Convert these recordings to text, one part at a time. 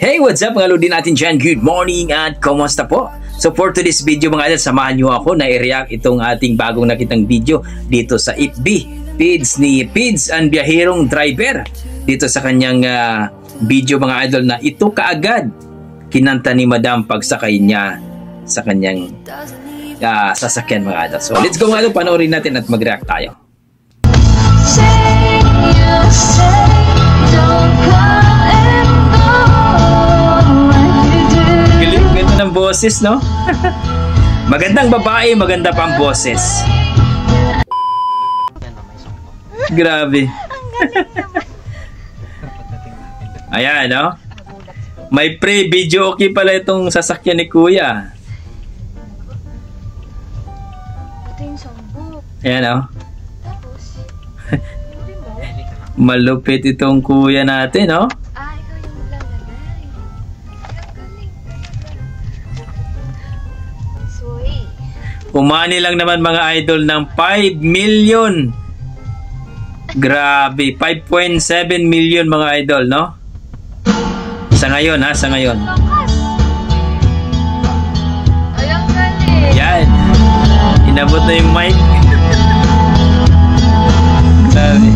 Hey, what's up mga lodi natin dyan? Good morning at kumusta po? So for today's video mga idol, samahan nyo ako na i-react itong ating bagong nakitang video dito sa FB Pids ni Pids ang biyahirong driver. Dito sa kanyang video mga idol na ito kaagad kinanta ni Madam pagsakay niya sa kanyang sasakyan mga idol. So let's go mga idol, panoorin natin at mag-react tayo. Ganda ng boses, no? Magandang babae, maganda pang boses. Grabe. Ayan, no? May pre-video okay pala itong sasakyan ni Kuya. Ito yung sambok. Ayan, no? Tapos, malupit itong Kuya natin, no? ikaw yung lalagay. Galing. Sweet. Umani lang naman mga idol ng 5 million. Grabe, 5.7 million mga idol, no? Sa ngayon, ha? Sa ngayon. Ay, ang galing. Yan. Inabot na yung mic. Grabe.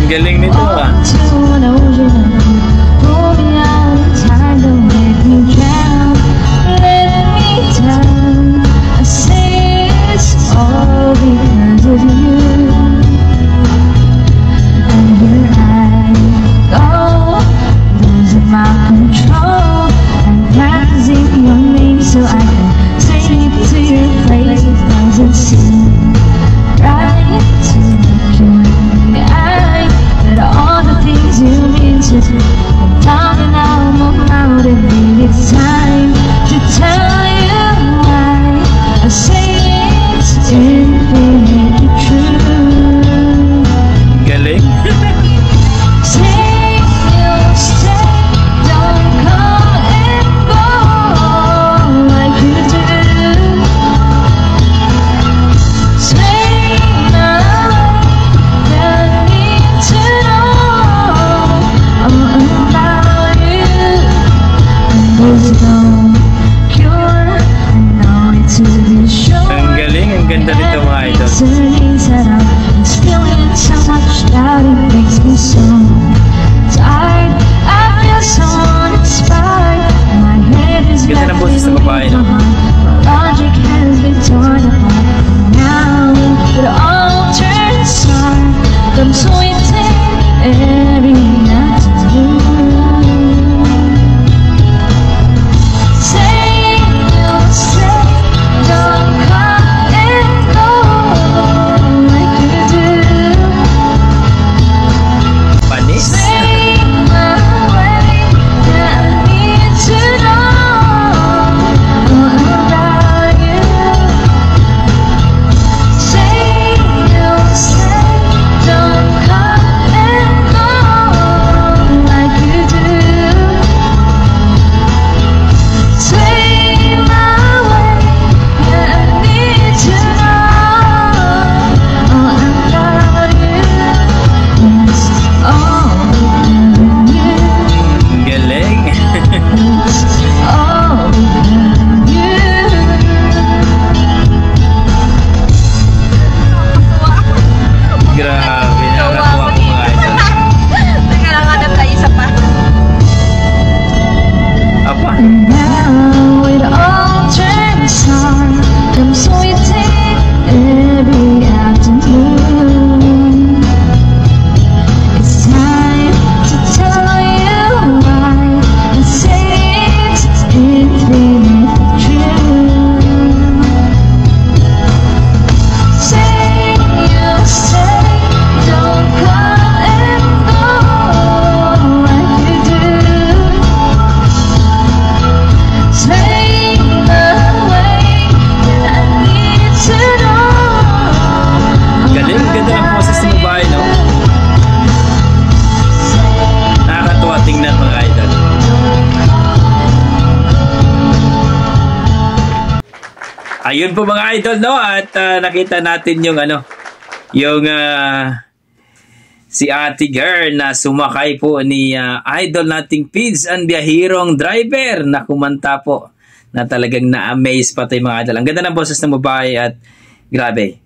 Ang galing nito, ah. ayun po mga idol, no? At nakita natin yung yung si Ate Girl na sumakay po ni idol nating Pids ang biyahirong driver na kumanta po na talagang na-amaze pati mga idol. Ang ganda ng boses ng babae at grabe.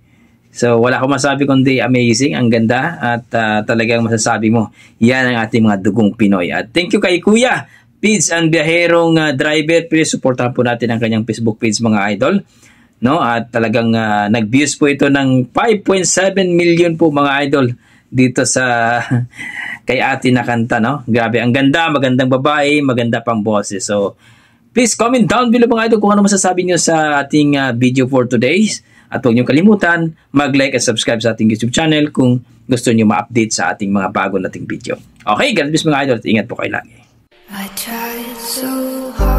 So wala akong masabi kundi amazing, ang ganda at talagang masasabi mo, yan ang ating mga dugong Pinoy. At thank you kay Kuya Pids ang biyahirong driver. Please supportahan po natin ang kanyang Facebook page mga idol. No? At talagang nag-views po ito ng 5.7 million po mga idol dito sa kay ate na kanta, no? Grabe, ang ganda, magandang babae, maganda pang boses. So, please comment down below mga idol kung ano masasabi nyo sa ating video for today. At huwag nyo kalimutan, mag-like at subscribe sa ating YouTube channel kung gusto nyo ma-update sa ating mga bago nating video. Okay, God bless mga idol at ingat po kayo lagi. I tried so hard.